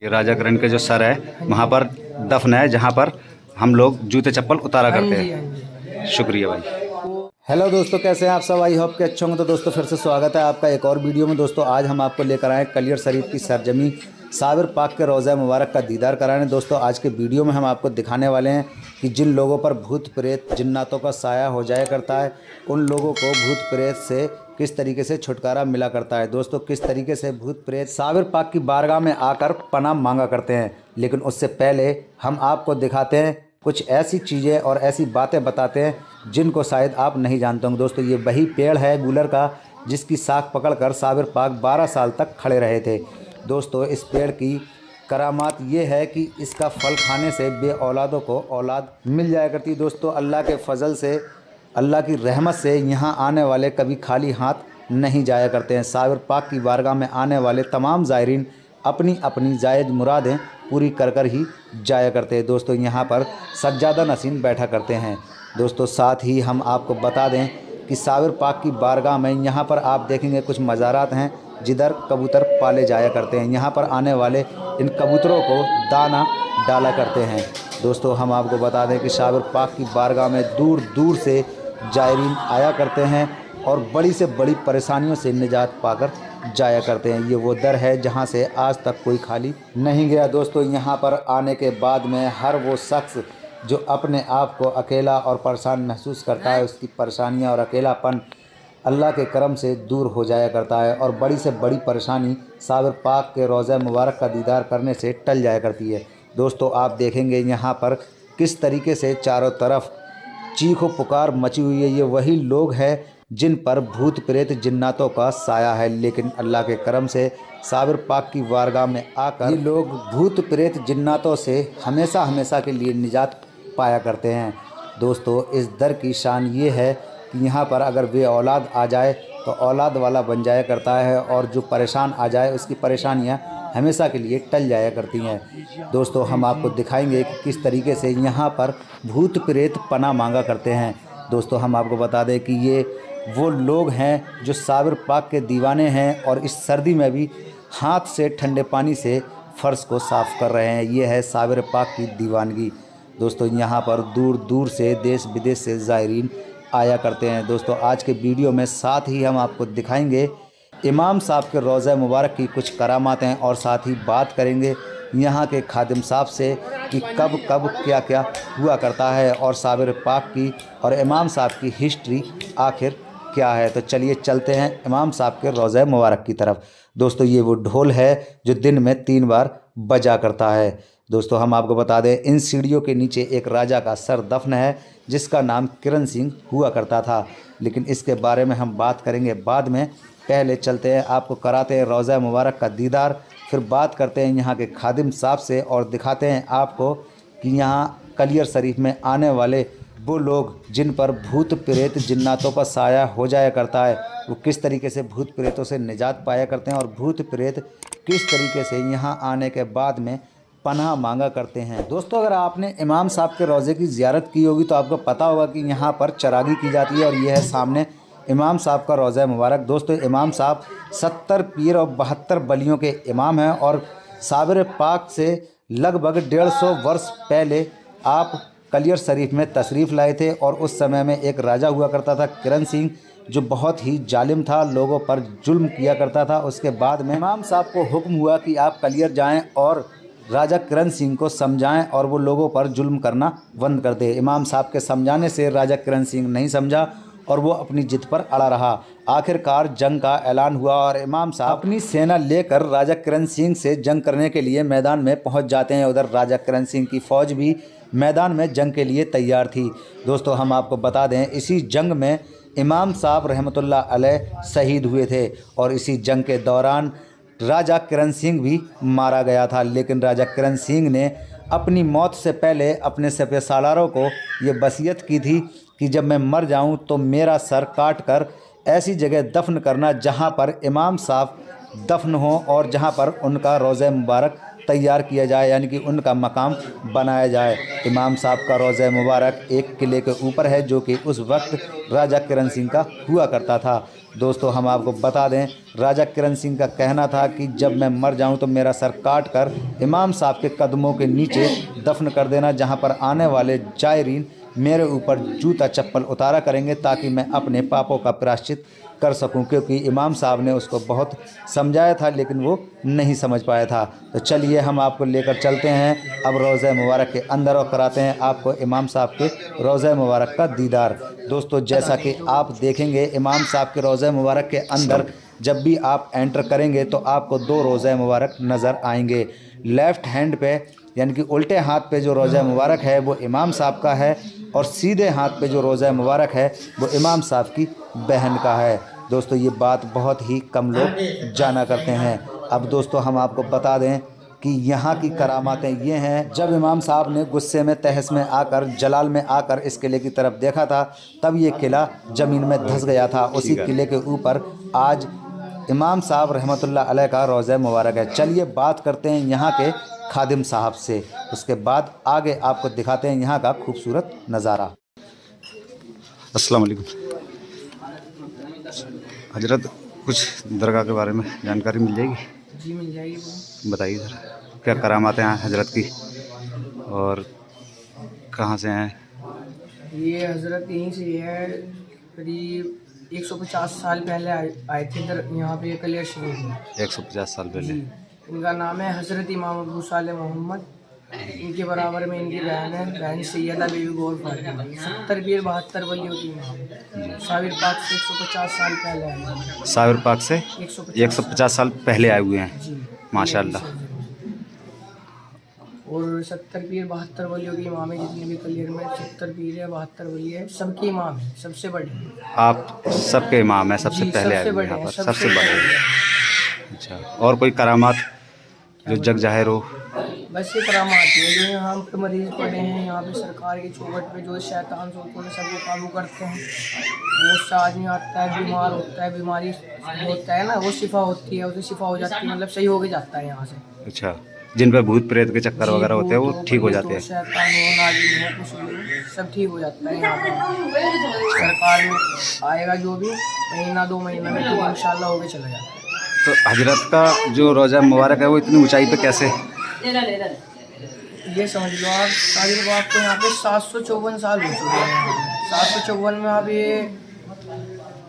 ये राजा किरण के जो सर है वहाँ पर दफन है, जहाँ पर हम लोग जूते चप्पल उतारा करते हैं। शुक्रिया भाई। हेलो दोस्तों, कैसे हैं आप सब? आई होप के अच्छे होंगे। तो दोस्तों फिर से स्वागत है आपका एक और वीडियो में। दोस्तों आज हम आपको लेकर आए कलियर शरीफ की सरजमी साबिर पाक के रोज़ा मुबारक का दीदार कराने। दोस्तों आज के वीडियो में हम आपको दिखाने वाले हैं कि जिन लोगों पर भूत प्रेत जिन्नातों का साया हो जाया करता है, उन लोगों को भूत प्रेत से किस तरीके से छुटकारा मिला करता है। दोस्तों किस तरीके से भूत प्रेत साबिर पाक की बारगाह में आकर पनाह मांगा करते हैं। लेकिन उससे पहले हम आपको दिखाते हैं कुछ ऐसी चीज़ें और ऐसी बातें बताते हैं जिनको शायद आप नहीं जानते होंगे। दोस्तों ये वही पेड़ है गूलर का जिसकी साख पकड़कर साबिर पाक 12 साल तक खड़े रहे थे। दोस्तों इस पेड़ की करामात ये है कि इसका फल खाने से बे औलादों को औलाद मिल जाया करती। दोस्तों अल्लाह के फजल से, अल्लाह की रहमत से यहाँ आने वाले कभी खाली हाथ नहीं जाया करते हैं। साबिर पाक की बारगाह में आने वाले तमाम ज़ायरीन अपनी अपनी जायज़ मुरादें पूरी कर कर ही जाया करते हैं। दोस्तों यहाँ पर सज्जादा नसीन बैठा करते हैं। दोस्तों साथ ही हम आपको बता दें कि साबिर पाक की बारगाह में यहाँ पर आप देखेंगे कुछ मज़ारात हैं जिधर कबूतर पाले जाया करते हैं। यहाँ पर आने वाले इन कबूतरों को दाना डाला करते हैं। दोस्तों हम आपको बता दें कि साबिर पाक की बारगाह में दूर दूर से जायरीन आया करते हैं और बड़ी से बड़ी परेशानियों से निजात पाकर जाया करते हैं। ये वो दर है जहाँ से आज तक कोई खाली नहीं गया। दोस्तों यहाँ पर आने के बाद में हर वो शख्स जो अपने आप को अकेला और परेशान महसूस करता है, उसकी परेशानियाँ और अकेलापन अल्लाह के करम से दूर हो जाया करता है और बड़ी से बड़ी परेशानी साबिर पाक के रोज़ा मुबारक का दीदार करने से टल जाया करती है। दोस्तों आप देखेंगे यहाँ पर किस तरीके से चारों तरफ चीखो पुकार मची हुई है। ये वही लोग हैं जिन पर भूत प्रेत जिन्नातों का साया है। लेकिन अल्लाह के करम से साबिर पाक की वारगाह में आकर ये लोग भूत प्रेत जिन्नातों से हमेशा हमेशा के लिए निजात पाया करते हैं। दोस्तों इस दर की शान ये है कि यहाँ पर अगर वे औलाद आ जाए तो औलाद वाला बन जाया करता है और जो परेशान आ जाए उसकी परेशानियाँ हमेशा के लिए टल जाया करती हैं। दोस्तों हम आपको दिखाएंगे कि किस तरीके से यहाँ पर भूत प्रेत पनाह मांगा करते हैं। दोस्तों हम आपको बता दें कि ये वो लोग हैं जो साबिर पाक के दीवाने हैं और इस सर्दी में भी हाथ से ठंडे पानी से फ़र्श को साफ़ कर रहे हैं। ये है साबिर पाक की दीवानगी। दोस्तों यहाँ पर दूर दूर से देश विदेश से ज़ायरीन आया करते हैं। दोस्तों आज के वीडियो में साथ ही हम आपको दिखाएंगे इमाम साहब के रोज़ा मुबारक की कुछ करामातें और साथ ही बात करेंगे यहाँ के खादिम साहब से कि कब कब क्या क्या हुआ करता है और साबिर पाक की और इमाम साहब की हिस्ट्री आखिर क्या है। तो चलिए चलते हैं इमाम साहब के रोज़ा मुबारक की तरफ। दोस्तों ये वो ढोल है जो दिन में 3 बार बजा करता है। दोस्तों हम आपको बता दें इन सीढ़ियों के नीचे एक राजा का सर दफन है जिसका नाम किरण सिंह हुआ करता था। लेकिन इसके बारे में हम बात करेंगे बाद में। पहले चलते हैं, आपको कराते हैं रोज़ा मुबारक का दीदार, फिर बात करते हैं यहाँ के खादिम साहब से और दिखाते हैं आपको कि यहाँ कलियर शरीफ में आने वाले वो लोग जिन पर भूत प्रेत जिन्नातों का साया हो जाया करता है वो किस तरीके से भूत प्रेतों से निजात पाया करते हैं और भूत प्रेत किस तरीके से यहाँ आने के बाद में पनाह मांगा करते हैं। दोस्तों अगर आपने इमाम साहब के रोज़े की ज़ियारत की होगी तो आपको पता होगा कि यहाँ पर चरागी की जाती है और यह है सामने इमाम साहब का रोज़ा मुबारक। दोस्तों इमाम साहब 70 पीर और 72 बलियों के इमाम हैं और साबिर पाक से लगभग 150 वर्ष पहले आप कलियर शरीफ में तशरीफ़ लाए थे और उस समय में एक राजा हुआ करता था किरण सिंह जो बहुत ही जालिम था, लोगों पर जुल्म किया करता था। उसके बाद में इमाम साहब को हुक्म हुआ कि आप कलियर जाएं और राजा किरण सिंह को समझाएं और वो लोगों पर जुल्म करना बंद कर दे। इमाम साहब के समझाने से राजा किरण सिंह नहीं समझा और वो अपनी जिद पर अड़ा रहा। आखिरकार जंग का ऐलान हुआ और इमाम साहब अपनी सेना लेकर राजा किरण सिंह से जंग करने के लिए मैदान में पहुंच जाते हैं। उधर राजा किरण सिंह की फ़ौज भी मैदान में जंग के लिए तैयार थी। दोस्तों हम आपको बता दें इसी जंग में इमाम साहब रहमतुल्लाह अलैह शहीद हुए थे और इसी जंग के दौरान राजा किरण सिंह भी मारा गया था। लेकिन राजा किरण सिंह ने अपनी मौत से पहले अपने सपे सालारों को ये वसीयत की थी कि जब मैं मर जाऊं तो मेरा सर काट कर ऐसी जगह दफन करना जहां पर इमाम साहब दफन हो और जहां पर उनका रोज़ा मुबारक तैयार किया जाए, यानी कि उनका मकाम बनाया जाए। इमाम साहब का रोज़ा मुबारक एक किले के ऊपर है जो कि उस वक्त राजा किरण सिंह का हुआ करता था। दोस्तों हम आपको बता दें, राजा किरण सिंह का कहना था कि जब मैं मर जाऊं तो मेरा सर काट कर इमाम साहब के कदमों के नीचे दफन कर देना, जहां पर आने वाले जायरीन मेरे ऊपर जूता चप्पल उतारा करेंगे ताकि मैं अपने पापों का प्रायश्चित कर सकूं, क्योंकि इमाम साहब ने उसको बहुत समझाया था लेकिन वो नहीं समझ पाया था। तो चलिए हम आपको लेकर चलते हैं अब रोज़ा मुबारक के अंदर और कराते हैं आपको इमाम साहब के रोज़ा मुबारक का दीदार। दोस्तों जैसा कि आप देखेंगे इमाम साहब के रोज़ा मुबारक के अंदर जब भी आप एंटर करेंगे तो आपको 2 रोज़ा मुबारक नज़र आएंगे। लेफ़्ट हैंड पे यानी कि उल्टे हाथ पे जो रोज़ा मुबारक है वो इमाम साहब का है और सीधे हाथ पे जो रोज़ा मुबारक है वो इमाम साहब की बहन का है। दोस्तों ये बात बहुत ही कम लोग जाना करते हैं। अब दोस्तों हम आपको बता दें कि यहाँ की करामातें ये हैं, जब इमाम साहब ने गुस्से में तहस में आकर जलाल में आकर इस किले की तरफ देखा था तब ये किला ज़मीन में धंस गया था। उसी किले के ऊपर आज इमाम साहब रहमतुल्लाह अलैह का रोज़ा मुबारक है। चलिए बात करते हैं यहाँ के खादिम साहब से, उसके बाद आगे आपको दिखाते हैं यहाँ का खूबसूरत नज़ारा। अस्सलाम वालेकुम हजरत, कुछ दरगाह के बारे में जानकारी मिल जाएगी? जी मिल जाएगी। बताइए सर, क्या करामातें हैं हजरत की और कहाँ से हैं? ये हजरत यहीं से है, करीब 150 साल पहले आए थे इधर, यहाँ पे कलियर शरीफ में। 150 साल पहले। जी, इनका नाम है हजरत इमाम अबू साले मोहम्मद। इनके बराबर में इनकी बहन है, बहन सैयदा बीबी गौर फातिमा। 70 पीर 72 वलियों की इमाम। साबिर पाक से 150 साल पहले आए। साबिर पाक से 150 साल पहले आए हुए हैं। जी माशाल्लाह। और 70 पीर 72 वलियों की इमाम है। जितने भी कलियर में 70 पीर है 72 वली है, सबके इमाम है, सबसे बड़े। आप सबके इमाम हैं, सबसे जी, पहले आए सबसे हुए बड़े हैं यहाँ हैं, पर, सबसे बड़े। अच्छा, और कोई करामात जो जग जाहिर हो? बस ये करामात है जो यहाँ पे मरीज पड़े हैं, यहाँ पे सरकार की चौखट पे जो शैतान सोचों ने सबको काबू करते हैं। बहुत सा आदमी आता है, बीमार होता है, बीमारी होता है ना, वो शिफा होती है, उसे शिफा हो जाती है, मतलब सही होके जाता है यहाँ से। अच्छा, जिन पर भूत प्रेत के चक्कर वगैरह होते हैं वो ठीक हो जाते हैं? शैतान हो, नागिन हो, कुछ भी सब ठीक हो जाता है यहाँ पे। सरकार में आएगा जो भी, महीना 2 महीना में तो इंशाल्लाह होके चला जाता है। तो हजरत का जो रोज़ा मुबारक है वो इतनी ऊंचाई पे कैसे? ये समझ लो आप, साबिर बाप को यहाँ पे 754 साल हो चुके हैं। 754 में आप ये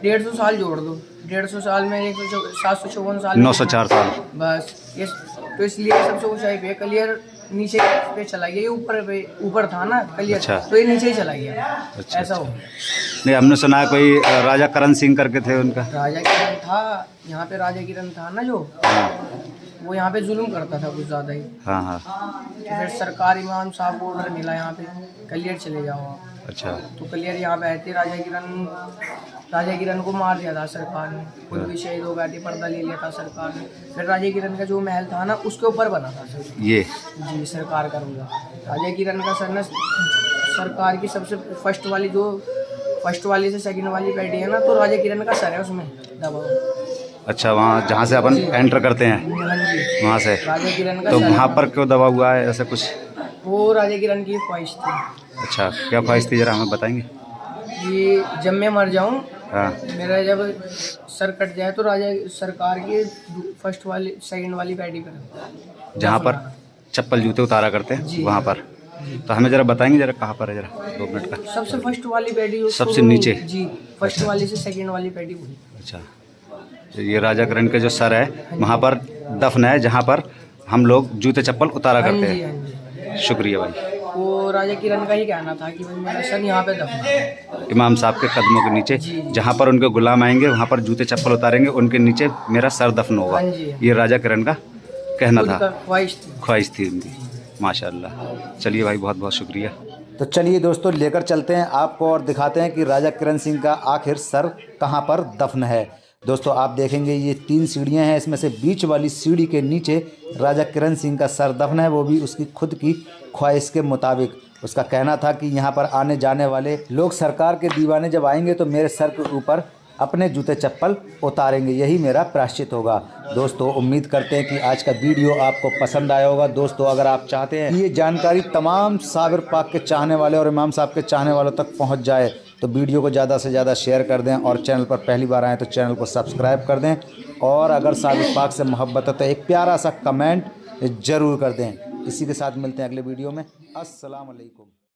150 साल जोड़ दो, 150 साल में 754 साल 904 साल बस। ये तो इसलिए सबसे ऊंचाई पे कलियर नीचे पे चला गया, ये ऊपर था ना कलियर। अच्छा। तो ये नीचे ही चला गया। अच्छा, ऐसा हो नहीं, हमने सुना है कोई राजा करण सिंह करके थे उनका। राजा किरण था यहाँ पे, राजा किरण था ना जो, वो यहाँ पे जुल्म करता था कुछ ज़्यादा ही। हाँ हाँ। तो फिर सरकार इमाम साहब को ऑर्डर मिला यहाँ पे कलियर चले जाओ आप। अच्छा। तो कलियर यहाँ पे आए थे। राजा किरण को मार दिया था सरकार ने, खुद भी शहीद हो गए थे, पर्दा ले लिया था सरकार ने। फिर राजा किरण का जो महल था ना उसके ऊपर बना था ये जी सरकार का रूला। राजा किरण का सर न सरकार की सबसे फर्स्ट वाली से सेकंड वाली पैडी है ना, तो राजा किरण का सर है उसमें दबा। अच्छा, वहाँ जहाँ से अपन एंटर करते हैं हाँ जी, वहाँ से? राजा किरण का तो सर वहाँ है। पर क्यों दबा हुआ है ऐसा कुछ? वो राजा किरण की ख्वाहिश थी। अच्छा, क्या ख्वाहिश थी जरा हमें बताएंगे? ये जब मैं मर जाऊँ, हाँ। मेरा जब सर कट जाए तो राजा सरकार की फर्स्ट वाली सेकंड वाली पैडी पर जहाँ पर चप्पल जूते उतारा करते हैं वहाँ पर। तो हमें जरा बताएंगे जरा कहाँ पर है, जरा 2 मिनट का। सबसे फर्स्ट वाली पैडी सबसे नीचे? जी, फर्स्ट वाली से सेकंड वाली पैडी हुई। अच्छा, तो ये राजा करण के जो सर है वहाँ पर दफन है जहाँ पर हम लोग जूते चप्पल उतारा करते हाँ हैं। जी। शुक्रिया भाई। वो राजा किरण का ही कहना था कि भाई मेरा सर यहाँ पे दफन है इमाम साहब के कदमों के नीचे, जहाँ पर उनके गुलाम आएंगे वहाँ पर जूते चप्पल उतारेंगे, उनके नीचे मेरा सर दफन होगा। हाँ जी। ये राजा किरण का कहना था, ख्वाहिश थी उनकी। माशाल्लाह। चलिए भाई, बहुत बहुत शुक्रिया। तो चलिए दोस्तों लेकर चलते हैं आपको और दिखाते हैं कि राजा किरण सिंह का आखिर सर कहाँ पर दफन है। दोस्तों आप देखेंगे ये 3 सीढ़ियाँ हैं, इसमें से बीच वाली सीढ़ी के नीचे राजा किरण सिंह का सर दफन है, वो भी उसकी खुद की ख्वाहिश के मुताबिक। उसका कहना था कि यहाँ पर आने जाने वाले लोग सरकार के दीवाने जब आएंगे तो मेरे सर के ऊपर अपने जूते चप्पल उतारेंगे, यही मेरा प्रायश्चित होगा। दोस्तों उम्मीद करते हैं कि आज का वीडियो आपको पसंद आया होगा। दोस्तों अगर आप चाहते हैं कि ये जानकारी तमाम साबिर पाक के चाहने वाले और इमाम साहब के चाहने वालों तक पहुंच जाए तो वीडियो को ज़्यादा से ज़्यादा शेयर कर दें और चैनल पर पहली बार आएँ तो चैनल को सब्सक्राइब कर दें। और अगर साबिर पाक से मोहब्बत है तो एक प्यारा सा कमेंट ज़रूर कर दें। इसी के साथ मिलते हैं अगले वीडियो में। अस्सलाम वालेकुम।